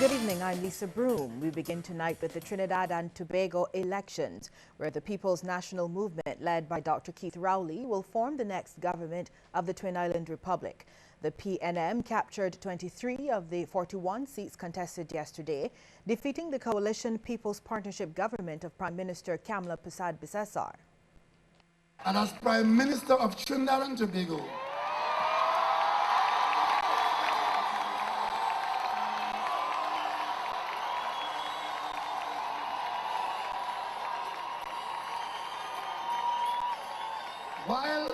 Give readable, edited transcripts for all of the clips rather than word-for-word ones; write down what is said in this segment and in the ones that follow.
Good evening, I'm Lisa Broom. We begin tonight with the Trinidad and Tobago elections, where the People's National Movement, led by Dr. Keith Rowley, will form the next government of the Twin Island Republic. The PNM captured 23 of the 41 seats contested yesterday, defeating the coalition People's Partnership government of Prime Minister Kamla Persad-Bissessar. And as Prime Minister of Trinidad and Tobago, while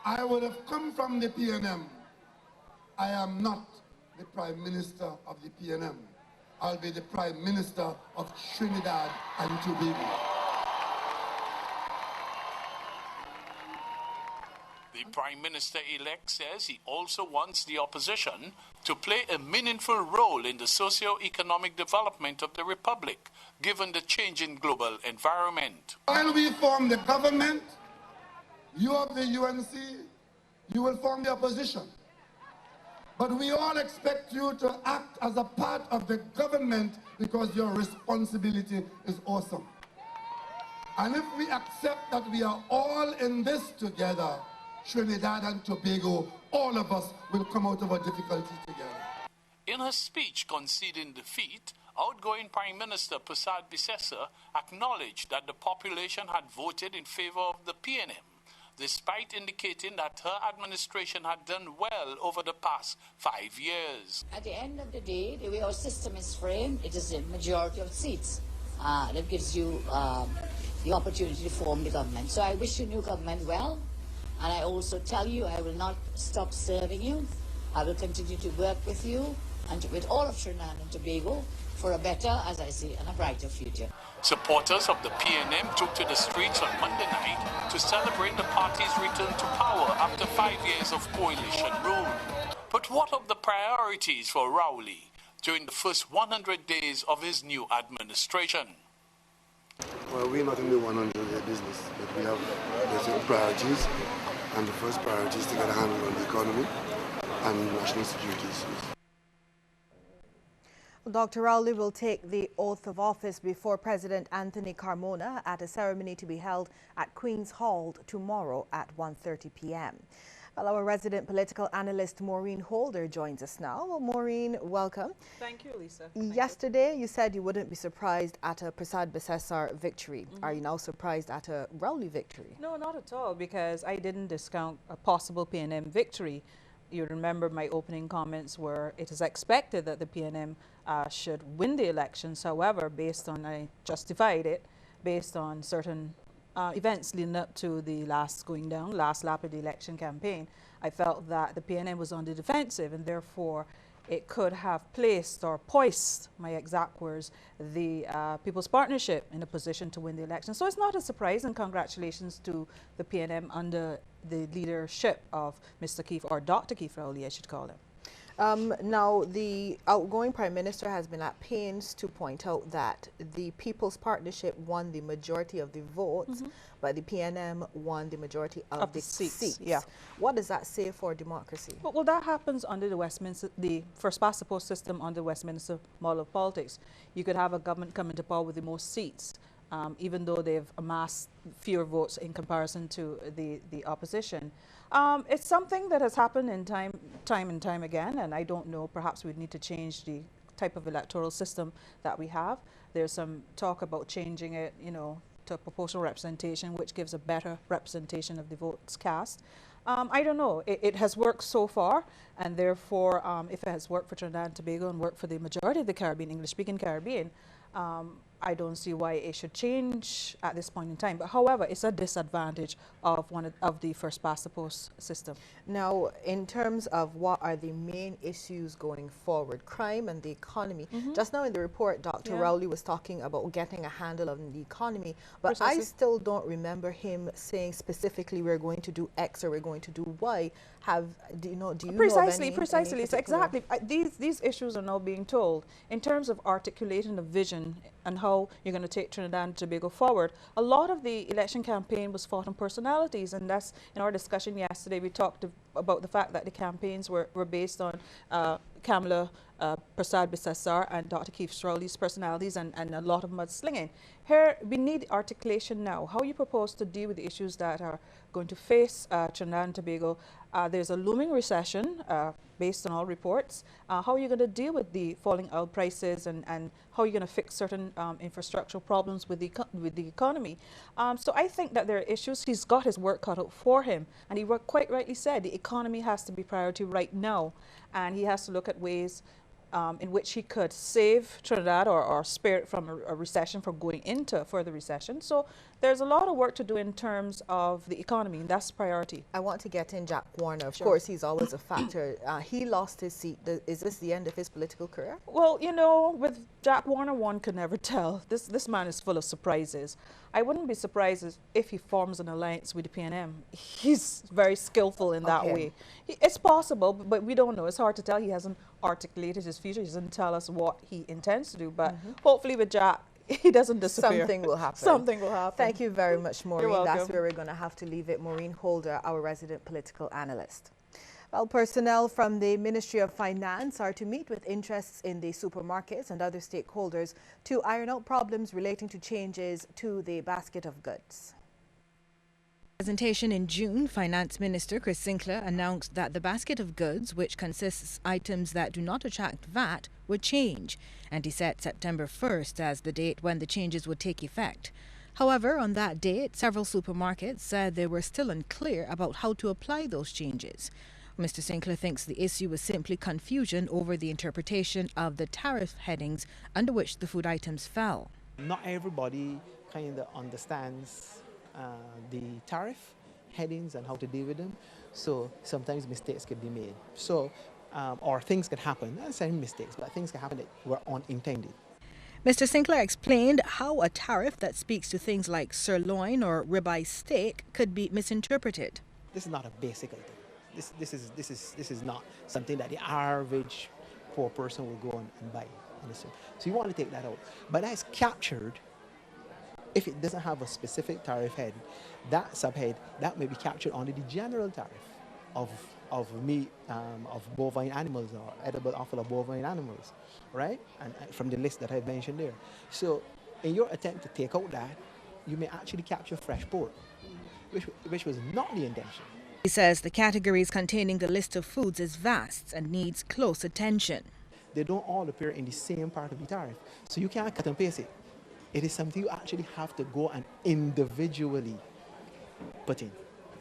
I would have come from the PNM, I am not the Prime Minister of the PNM. I'll be the Prime Minister of Trinidad and Tobago. The Prime Minister-elect says he also wants the opposition to play a meaningful role in the socio-economic development of the Republic, given the changing global environment. While we form the government, you of the UNC, you will form the opposition. But we all expect you to act as a part of the government because your responsibility is awesome. And if we accept that we are all in this together, Trinidad and Tobago, all of us will come out of our difficulty together. In her speech conceding defeat, outgoing Prime Minister Persad-Bissessar acknowledged that the population had voted in favor of the PNM, despite indicating that her administration had done well over the past 5 years. At the end of the day, the way our system is framed, it is a majority of seats that gives you the opportunity to form the government. So I wish your new government well, and I also tell you I will not stop serving you. I will continue to work with you and with all of Trinidad and Tobago for a better, as I say, and a brighter future. Supporters of the PNM took to the streets on Monday night to celebrate the party's return to power after 5 years of coalition rule. But what of the priorities for Rowley during the first 100 days of his new administration? Well, we're not in the 100-day business, but we have certain priorities, and the first priority is to get a handle on the economy and national security issues. Dr. Rowley will take the oath of office before President Anthony Carmona at a ceremony to be held at Queen's Hall tomorrow at 1:30 p.m. Well, our resident political analyst Maureen Holder joins us now. Well, Maureen, welcome. Thank you, Lisa. Yesterday, you said you wouldn't be surprised at a Persad-Bissessar victory. Are you now surprised at a Rowley victory? No, not at all, because I didn't discount a possible PNM victory. You remember my opening comments were it is expected that the PNM should win the elections. However, I justified it based on certain events leading up to the last lap of the election campaign. I felt that the PNM was on the defensive, and therefore it could have placed or poised, my exact words, the People's Partnership in a position to win the election. So it's not a surprise, and congratulations to the PNM under the leadership of Mr. Keith, or Dr. Keith Rowley, I should call him. Now, the outgoing Prime Minister has been at pains to point out that the People's Partnership won the majority of the votes, but the PNM won the majority of the seats. Yeah. What does that say for democracy? Well, that happens under the Westminster, the first past the post system under the Westminster model of politics. You could have a government come into power with the most seats, even though they've amassed fewer votes in comparison to the opposition. It's something that has happened in time and time again, and I don't know, perhaps we'd need to change the type of electoral system that we have. There's some talk about changing it, to proportional representation, which gives a better representation of the votes cast. I don't know. It has worked so far, and therefore, if it has worked for Trinidad and Tobago and worked for the majority of the Caribbean, English-speaking Caribbean, I don't see why it should change at this point in time. But however, it's a disadvantage of the first past the post system. Now, in terms of what are the main issues going forward, crime and the economy. Just now in the report, Dr. Rowley was talking about getting a handle on the economy, but Precisely. I still don't remember him saying specifically we're going to do X or we're going to do Y. Do you know Precisely. It's exactly. These issues are now being told in terms of articulating a vision and how you're going to take Trinidad and Tobago forward. A lot of the election campaign was fought on personalities, and that's in our discussion yesterday. We talked about the fact that the campaigns were based on Kamala Prasad Bisesar and Dr. Keith Rowley's personalities and a lot of mudslinging. Here, we need articulation now. How you propose to deal with the issues that are going to face Trinidad and Tobago. There's a looming recession based on all reports. How are you going to deal with the falling oil prices and how are you going to fix certain infrastructural problems with the economy? So I think that there are issues. He's got his work cut out for him. And he quite rightly said the economy has to be priority right now. And he has to look at ways in which he could save Trinidad or spare it from a recession, from going into further recession. So there's a lot of work to do in terms of the economy, and that's priority. I want to get in Jack Warner. Of Sure. course, he's always a factor. He lost his seat. Is this the end of his political career? Well, you know, with Jack Warner, one can never tell. This man is full of surprises. I wouldn't be surprised if he forms an alliance with the PNM. He's very skillful in that way. It's possible, but we don't know. It's hard to tell. He hasn't articulated his future. He doesn't tell us what he intends to do. But hopefully with Jack, he doesn't disappear. Something will happen. Something will happen. Thank you very much, Maureen. You're welcome. That's where we're going to have to leave it. Maureen Holder, our resident political analyst. Well, personnel from the Ministry of Finance are to meet with interests in the supermarkets and other stakeholders to iron out problems relating to changes to the basket of goods. Presentation in June, Finance Minister Chris Sinclair announced that the basket of goods, which consists items that do not attract VAT, would change, and he set September 1st as the date when the changes would take effect. However, on that date, several supermarkets said they were still unclear about how to apply those changes. Mr. Sinclair thinks the issue was simply confusion over the interpretation of the tariff headings under which the food items fell. Not everybody kind of understands the tariff headings and how to deal with them, so sometimes mistakes can be made. So, or things can happen, not necessarily mistakes, but things can happen that were unintended. Mr. Sinclair explained how a tariff that speaks to things like sirloin or ribeye steak could be misinterpreted. This is not a basic item. This is not something that the average poor person will go and buy. So you want to take that out, but that's captured. If it doesn't have a specific tariff head, that subhead that may be captured under the general tariff of meat of bovine animals or edible offal of bovine animals, right? And from the list that I've mentioned there. So in your attempt to take out that, you may actually capture fresh pork, which was not the intention. He says the categories containing the list of foods is vast and needs close attention. They don't all appear in the same part of the tariff, so you can't cut and paste it. It is something you actually have to go and individually put in.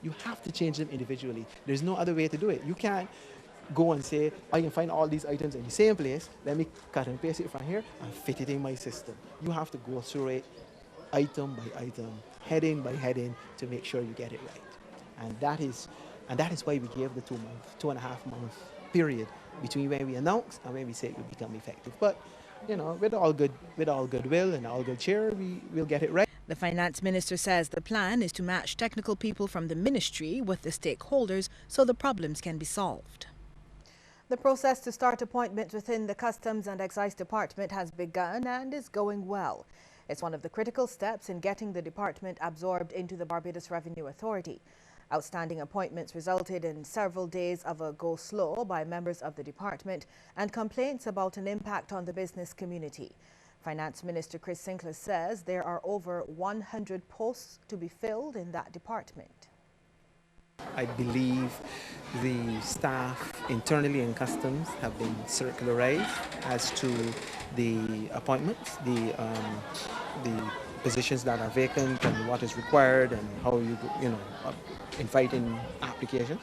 You have to change them individually. There's no other way to do it. You can't go and say, I can find all these items in the same place, let me cut and paste it from here and fit it in my system. You have to go through it item by item, heading by heading to make sure you get it right. And that is why we gave the 2.5 month period between when we announce and when we say it will become effective. But you know, with all goodwill and all good cheer, we'll get it right. The finance minister says the plan is to match technical people from the ministry with the stakeholders so the problems can be solved. The process to start appointments within the Customs and Excise Department has begun and is going well. It's one of the critical steps in getting the department absorbed into the Barbados Revenue Authority. Outstanding appointments resulted in several days of a go slow by members of the department and complaints about an impact on the business community. Finance Minister Chris Sinclair says there are over 100 posts to be filled in that department. I believe the staff internally in Customs have been circularized as to the appointments, the positions that are vacant and what is required and how you invite in application.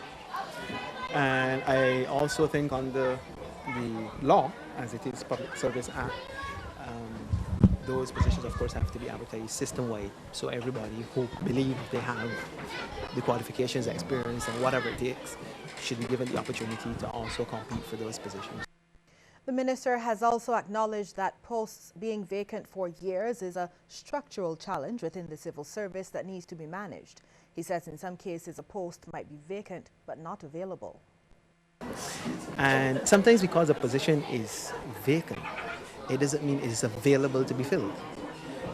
And I also think under the law, as it is Public Service Act, those positions of course have to be advertised system-wide, so everybody who believes they have the qualifications, experience and whatever it takes should be given the opportunity to also compete for those positions. The minister has also acknowledged that posts being vacant for years is a structural challenge within the civil service that needs to be managed. He says in some cases a post might be vacant but not available. And sometimes because a position is vacant, it doesn't mean it is available to be filled.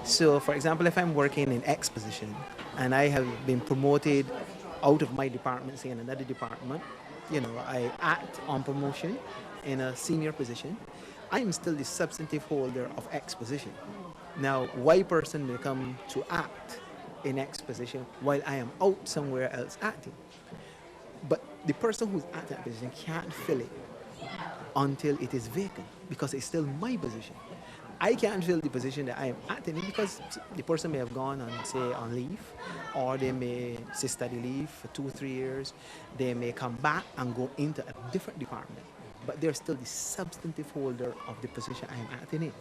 So for example, if I'm working in X position and I have been promoted out of my department, say in another department, I act on promotion in a senior position, I am still the substantive holder of X position. Now, Y person may come to act in X position while I am out somewhere else acting. But the person who's at that position can't fill it until it is vacant, because it's still my position. I can't fill the position that I am acting in because the person may have gone on, say, on leave, or they may say study leave for 2 or 3 years. They may come back and go into a different department, but they're still the substantive holder of the position I am acting in.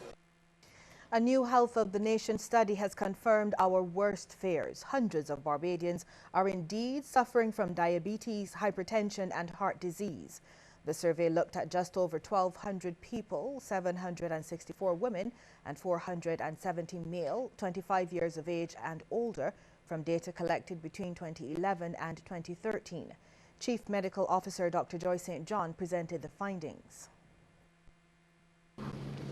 A new Health of the Nation study has confirmed our worst fears. Hundreds of Barbadians are indeed suffering from diabetes, hypertension and heart disease. The survey looked at just over 1,200 people, 764 women and 470 male, 25 years of age and older, from data collected between 2011 and 2013. Chief Medical Officer Dr. Joy St. John presented the findings.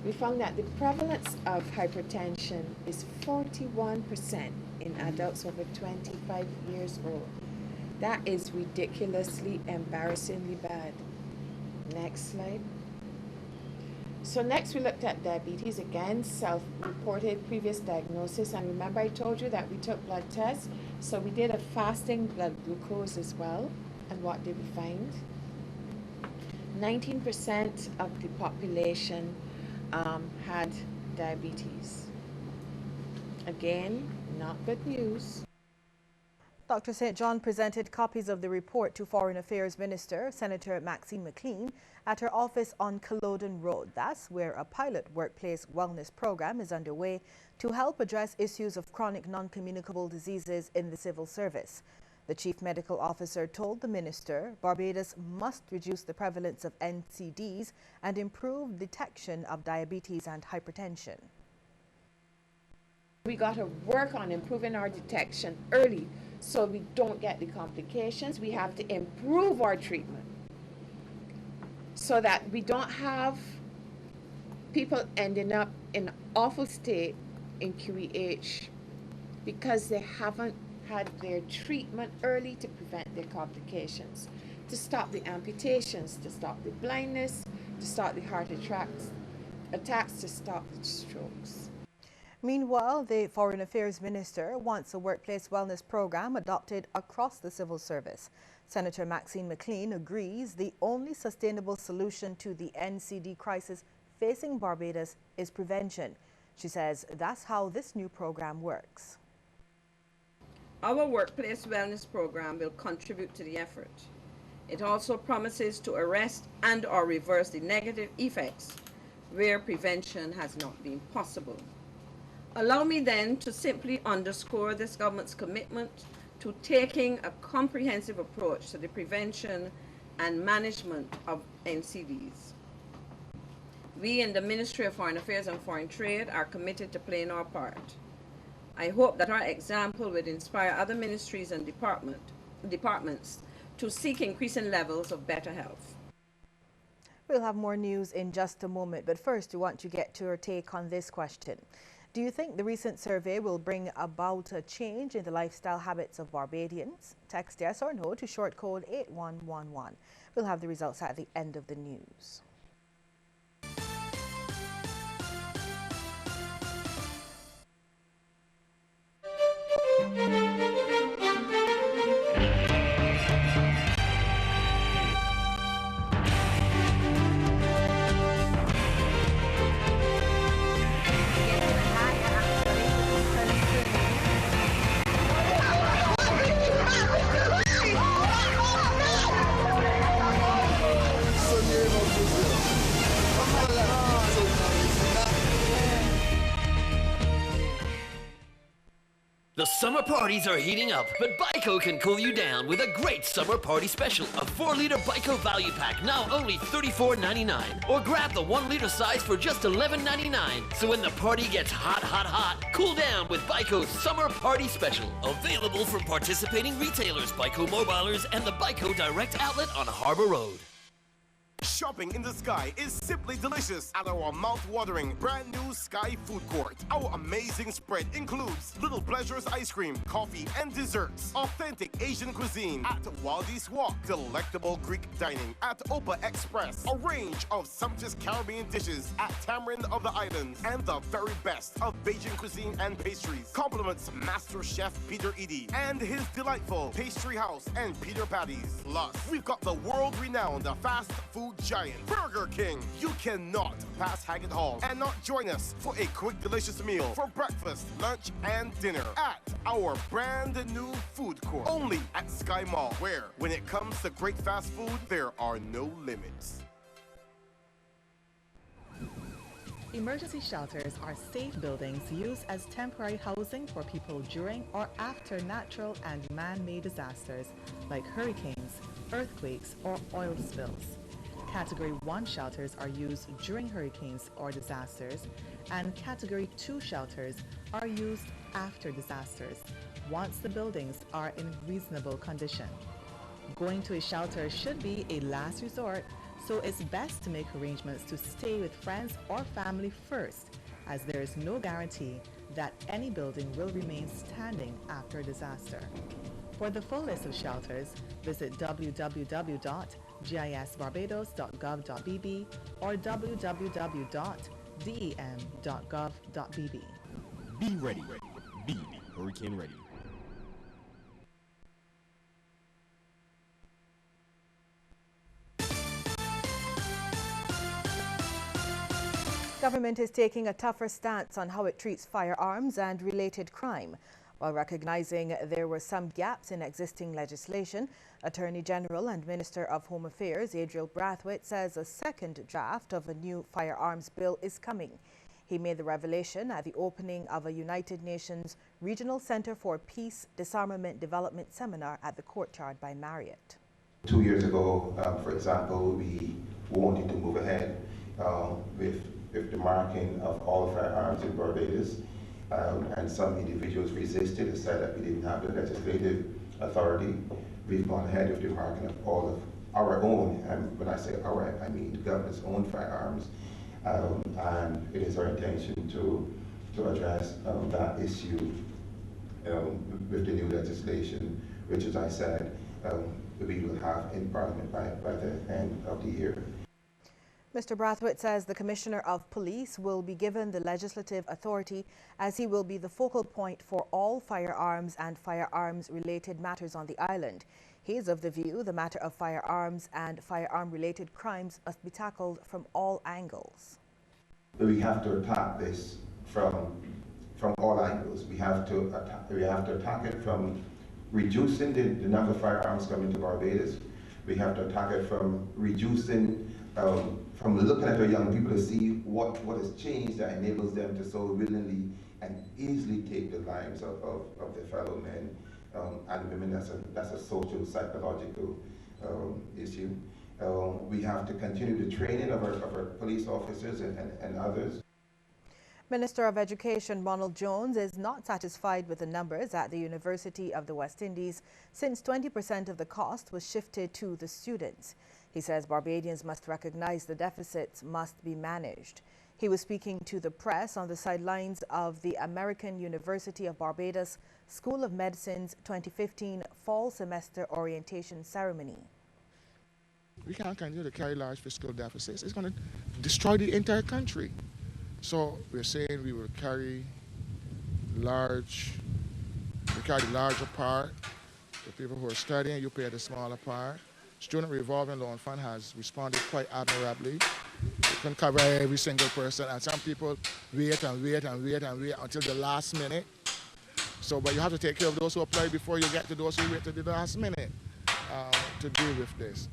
We found that the prevalence of hypertension is 41% in adults over 25 years old. That is ridiculously, embarrassingly bad. Next slide. So next we looked at diabetes, again, self-reported previous diagnosis. And remember I told you that we took blood tests. So we did a fasting blood glucose as well. And what did we find? 19% of the population had diabetes. Again, not good news. Dr. St. John presented copies of the report to Foreign Affairs Minister, Senator Maxine McLean, at her office on Culloden Road. That's where a pilot workplace wellness program is underway to help address issues of chronic non-communicable diseases in the civil service. The Chief Medical Officer told the Minister Barbados must reduce the prevalence of NCDs and improve detection of diabetes and hypertension. We got to work on improving our detection early so we don't get the complications. We have to improve our treatment so that we don't have people ending up in an awful state in QEH because they haven't had their treatment early to prevent their complications, to stop the amputations, to stop the blindness, to stop the heart attacks, to stop the strokes. Meanwhile, the Foreign Affairs Minister wants a workplace wellness program adopted across the civil service. Senator Maxine McLean agrees the only sustainable solution to the NCD crisis facing Barbados is prevention. She says that's how this new program works. Our workplace wellness program will contribute to the effort. It also promises to arrest and/or reverse the negative effects where prevention has not been possible. Allow me then to simply underscore this government's commitment to taking a comprehensive approach to the prevention and management of NCDs. We in the Ministry of Foreign Affairs and Foreign Trade are committed to playing our part. I hope that our example will inspire other ministries and departments to seek increasing levels of better health. We'll have more news in just a moment, but first we want to get to your take on this question. Do you think the recent survey will bring about a change in the lifestyle habits of Barbadians? Text yes or no to short code 8111. We'll have the results at the end of the news. The summer parties are heating up, but Biko can cool you down with a great summer party special. A 4-liter Biko value pack, now only $34.99. Or grab the 1-liter size for just $11.99. So when the party gets hot, hot, hot, cool down with Biko's summer party special. Available from participating retailers, Biko Mobilers, and the Biko Direct Outlet on Harbor Road. Shopping in the sky is simply delicious at our mouth-watering brand new Sky Food Court. Our amazing spread includes Little Pleasures ice cream, coffee, and desserts. Authentic Asian cuisine at Waldy's Walk. Delectable Greek dining at Opa Express. A range of sumptuous Caribbean dishes at Tamarind of the Islands. And the very best of Bajan cuisine and pastries. Compliments Master Chef Peter Edie and his delightful pastry house and Peter Patties. Plus, we've got the world-renowned fast food giant, Burger King. You cannot pass Haggett Hall and not join us for a quick, delicious meal for breakfast, lunch, and dinner at our brand new food court. Only at Sky Mall, where, when it comes to great fast food, there are no limits. Emergency shelters are safe buildings used as temporary housing for people during or after natural and man-made disasters like hurricanes, earthquakes, or oil spills. Category 1 shelters are used during hurricanes or disasters, and Category 2 shelters are used after disasters, once the buildings are in reasonable condition. Going to a shelter should be a last resort, so it's best to make arrangements to stay with friends or family first, as there is no guarantee that any building will remain standing after a disaster. For the full list of shelters, visit www.gisbarbados.gov.bb or www.dem.gov.bb. Be ready. Be hurricane ready. Government is taking a tougher stance on how it treats firearms and related crime. While recognizing there were some gaps in existing legislation, Attorney General and Minister of Home Affairs Adriel Brathwaite says a second draft of a new firearms bill is coming. He made the revelation at the opening of a United Nations Regional Center for Peace Disarmament Development seminar at the Courtyard by Marriott. 2 years ago, for example, we wanted to move ahead with the marking of all firearms in Barbados, and some individuals resisted and said that we didn't have the legislative authority. We've gone ahead with the marking of all of our own, and when I say our, I mean the government's own firearms, and it is our intention to address that issue with the new legislation, which, as I said, we will have in Parliament by the end of the year. Mr. Brathwaite says the Commissioner of Police will be given the legislative authority, as he will be the focal point for all firearms and firearms-related matters on the island. He is of the view the matter of firearms and firearm-related crimes must be tackled from all angles. We have to attack this from all angles. We have to attack it from reducing the number of firearms coming to Barbados. We have to attack it from reducing, from looking at our young people to see what has changed that enables them to so willingly and easily take the lives of their fellow men and women. That's a social, psychological issue. We have to continue the training of our police officers and others. Minister of Education Ronald Jones is not satisfied with the numbers at the University of the West Indies, since 20% of the cost was shifted to the students. He says Barbadians must recognize the deficits must be managed. He was speaking to the press on the sidelines of the American University of Barbados School of Medicine's 2015 fall semester orientation ceremony. We can't continue to carry large fiscal deficits. It's going to destroy the entire country. So we're saying we will carry the larger part. The people who are studying, you pay the smaller part. Student Revolving Loan Fund has responded quite admirably. It can cover every single person, and some people wait until the last minute. So, but you have to take care of those who apply before you get to those who wait to the last minute to deal with this.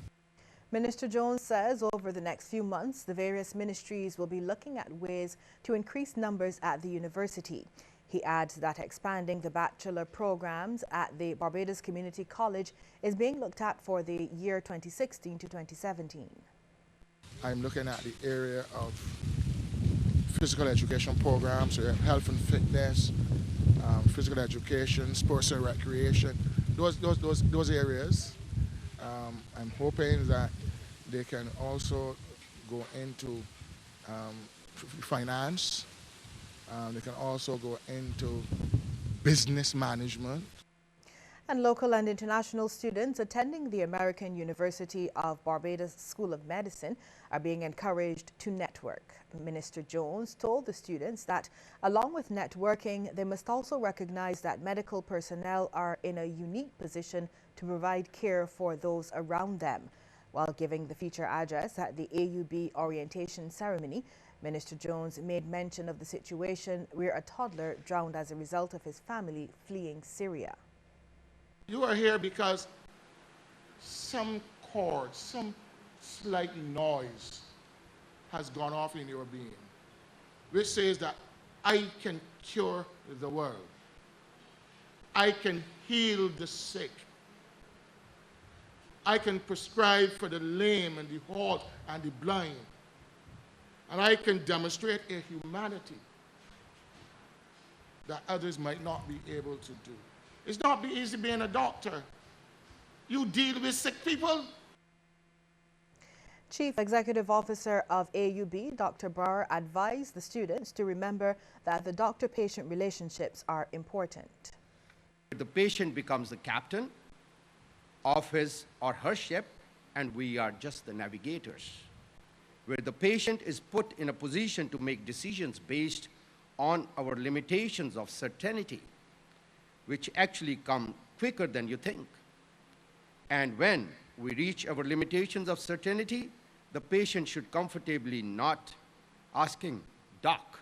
Minister Jones says over the next few months, the various ministries will be looking at ways to increase numbers at the university. He adds that expanding the bachelor programs at the Barbados Community College is being looked at for the year 2016 to 2017. I'm looking at the area of physical education programs, so health and fitness, physical education, sports and recreation, those areas. I'm hoping that They can also go into finance. They can also go into business management. And local and international students attending the American University of Barbados School of Medicine are being encouraged to network. Minister Jones told the students that along with networking, they must also recognize that medical personnel are in a unique position to provide care for those around them. While giving the feature address at the AUB orientation ceremony, Minister Jones made mention of the situation where a toddler drowned as a result of his family fleeing Syria. You are here because some chord, some slight noise has gone off in your being, which says that I can cure the world. I can heal the sick. I can prescribe for the lame and the halt and the blind. And I can demonstrate a humanity that others might not be able to do. It's not easy being a doctor. You deal with sick people. Chief Executive Officer of AUB, Dr. Brower, advised the students to remember that the doctor-patient relationships are important. The patient becomes the captain of his or her ship, and we are just the navigators. Where the patient is put in a position to make decisions based on our limitations of certainty, which actually come quicker than you think. And when we reach our limitations of certainty, the patient should comfortably not asking, Doc,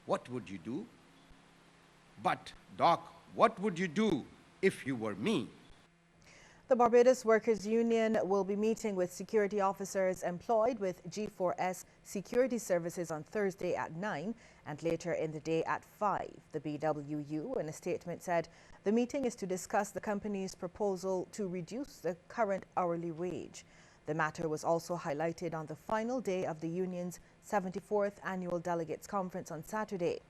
what would you do? But, Doc, what would you do if you were me? The Barbados Workers Union will be meeting with security officers employed with G4S Security Services on Thursday at 9 and later in the day at 5. The BWU, in a statement, said the meeting is to discuss the company's proposal to reduce the current hourly wage. The matter was also highlighted on the final day of the union's 74th Annual Delegates Conference on Saturday.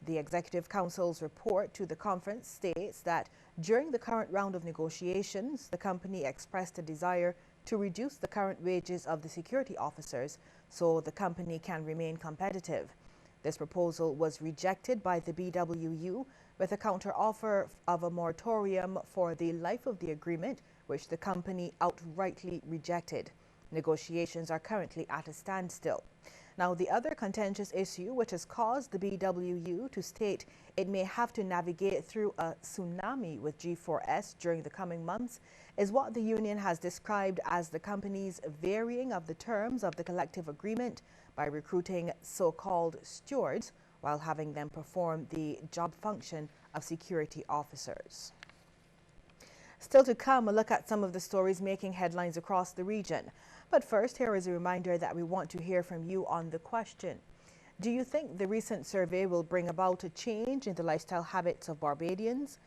The Executive Council's report to the conference states that during the current round of negotiations, the company expressed a desire to reduce the current wages of the security officers so the company can remain competitive. This proposal was rejected by the BWU with a counter-offer of a moratorium for the life of the agreement, which the company outrightly rejected. Negotiations are currently at a standstill. Now, the other contentious issue which has caused the BWU to state it may have to navigate through a tsunami with G4S during the coming months is what the union has described as the company's varying of the terms of the collective agreement by recruiting so-called stewards while having them perform the job function of security officers. Still to come, a look at some of the stories making headlines across the region. But first, here is a reminder that we want to hear from you on the question. Do you think the recent survey will bring about a change in the lifestyle habits of Barbadians?